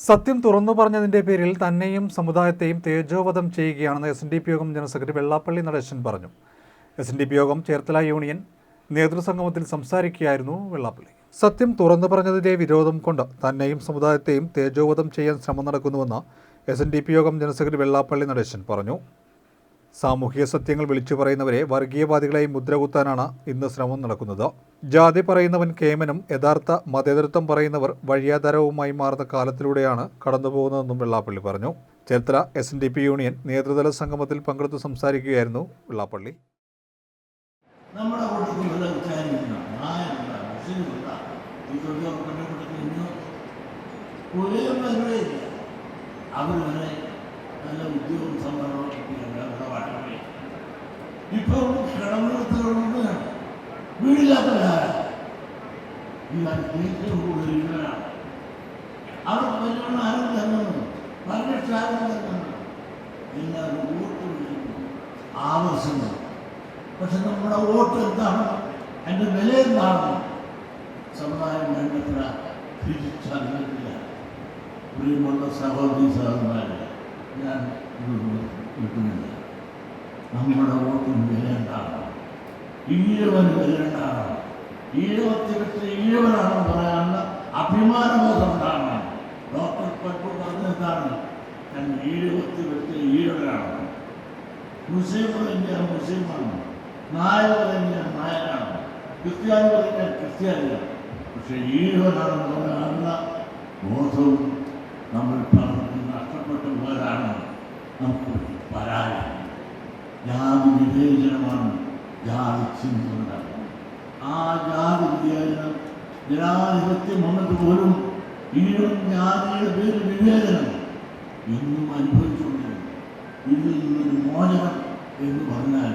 സത്യം തുറന്നു പറഞ്ഞതിന്റെ പേരിൽ തന്നെയും സമുദായത്തെയും തേജോവധം ചെയ്യുകയാണെന്ന് SNDP യോഗം ജനറൽ സെക്രട്ടറി വെള്ളാപ്പള്ളി നടേശൻ പറഞ്ഞു. SNDP യോഗം ചേർത്തല യൂണിയൻ നേതൃസംഗമത്തിൽ സംസാരിക്കുകയായിരുന്നു വെള്ളാപ്പള്ളി. സത്യം തുറന്നു പറഞ്ഞതിന്റെ വിരോധം കൊണ്ട് തന്നെയും സമുദായത്തെയും തേജോവധം ചെയ്യാൻ ശ്രമം നടക്കുന്നുവെന്ന് SNDP യോഗം ജനറൽ സെക്രട്ടറി വെള്ളാപ്പള്ളി നടേശൻ പറഞ്ഞു. സാമൂഹിക സത്യങ്ങൾ വിളിച്ചു പറയുന്നവരെ വർഗീയവാദികളായി മുദ്രകുത്താനാണ് ഇന്ന് ശ്രമം നടക്കുന്നത്. ജാതി പറയുന്നവൻ കേമനും യഥാർത്ഥ മതേതരത്വം പറയുന്നവർ വഴിയാധാരവുമായി മാറുന്ന കാലത്തിലൂടെയാണ് കടന്നുപോകുന്നതെന്നും വെള്ളാപ്പള്ളി പറഞ്ഞു. ചേർത്തല SNDP യൂണിയൻ നേതൃതല സംഗമത്തിൽ പങ്കെടുത്ത് സംസാരിക്കുകയായിരുന്നു വെള്ളാപ്പള്ളി. ഇപ്പോൾ കിടന്നിടത്തുകൊണ്ട് വീടില്ലാത്തവരാണ് ഏറ്റവും കൂടുതൽ ഇവരാണ്. അവിടെ വലിയ ആരും തന്നത് പരക്ഷാരം തന്നത് എല്ലാവരും വോട്ട് വിളിക്കുന്നു ആവശ്യങ്ങൾ. പക്ഷെ നമ്മുടെ വോട്ട് എന്താണ്, എൻ്റെ വില എന്താണ് സമുദായം വേണ്ടത്ര തിരിച്ചറിഞ്ഞിട്ടില്ല. പ്രിയമുള്ള സഹോദരി സഹോദരന്മാരെ, ഞാൻ കിട്ടുന്നില്ല. നമ്മുടെ വോട്ടിന് വിലയുണ്ടാകണം, ഈഴവന് വിലയുണ്ടാകണം. ഈഴവത്തെ വെച്ച് ഈഴവനാണെന്ന് പറയാനുള്ള അഭിമാനബോധം ഉണ്ടാകണം. ഡോക്ടർ പട്ടു പറഞ്ഞതാണ്, ഞാൻ ഈഴവത്തെ വെച്ച് ഈഴവനാണ്. മുസ്ലിം പറഞ്ഞാൽ മുസ്ലിമാണ്, നായർ പറഞ്ഞാൽ നായരാണ്, ക്രിസ്ത്യാനി പറഞ്ഞാൽ ക്രിസ്ത്യാനിയാണ്. പക്ഷെ ഈഴവനാണെന്ന് പറയാനുള്ള ബോധവും നമ്മൾ പറഞ്ഞ് നഷ്ടപ്പെട്ടു പോയതാണ് നമുക്ക് പരാജയം. ജാതി വിവേചനമാണ് ജാതി ചിന്തയുണ്ടാകുന്നത്. ആ ജാതി വിവേചനം ജനാധിപത്യം വന്നിട്ട് പോലും ഈഴും ജാതിയുടെ പേര് വിവേചനം ഇന്നും അനുഭവിച്ചുകൊണ്ടിരുന്നു. ഇതിൽ നിന്നൊരു മോചനം എന്ന് പറഞ്ഞാൽ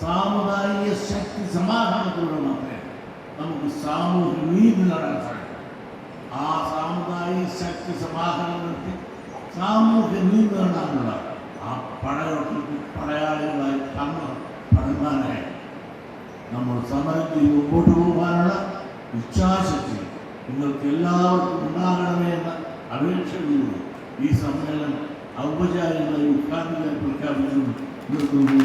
സാമുദായിക ശക്തി സമാധാനത്തിലൂടെ മാത്രമേ നമുക്ക് സാമൂഹിക നീതി നേടാൻ സാധിക്കും. ആ സാമുദായിക ശക്തി സമാധാനം നടത്തി സാമൂഹിക നീതി നേടാനുള്ള ആ പടയോട്ടത്തിൽ പടയാളികളായി പടന്മാരായി നമ്മൾ സമരത്തിൽ മുമ്പോട്ട് പോകാനുള്ള ഇച്ഛാശക്തി നിങ്ങൾക്ക് എല്ലാവർക്കും ഉണ്ടാകണമേ എന്ന അപേക്ഷയോടുകൂടി ഈ സമ്മേളനം ഔപചാരികമായി ഉദ്ഘാടനം പ്രഖ്യാപിച്ചു നിർത്തുന്നു.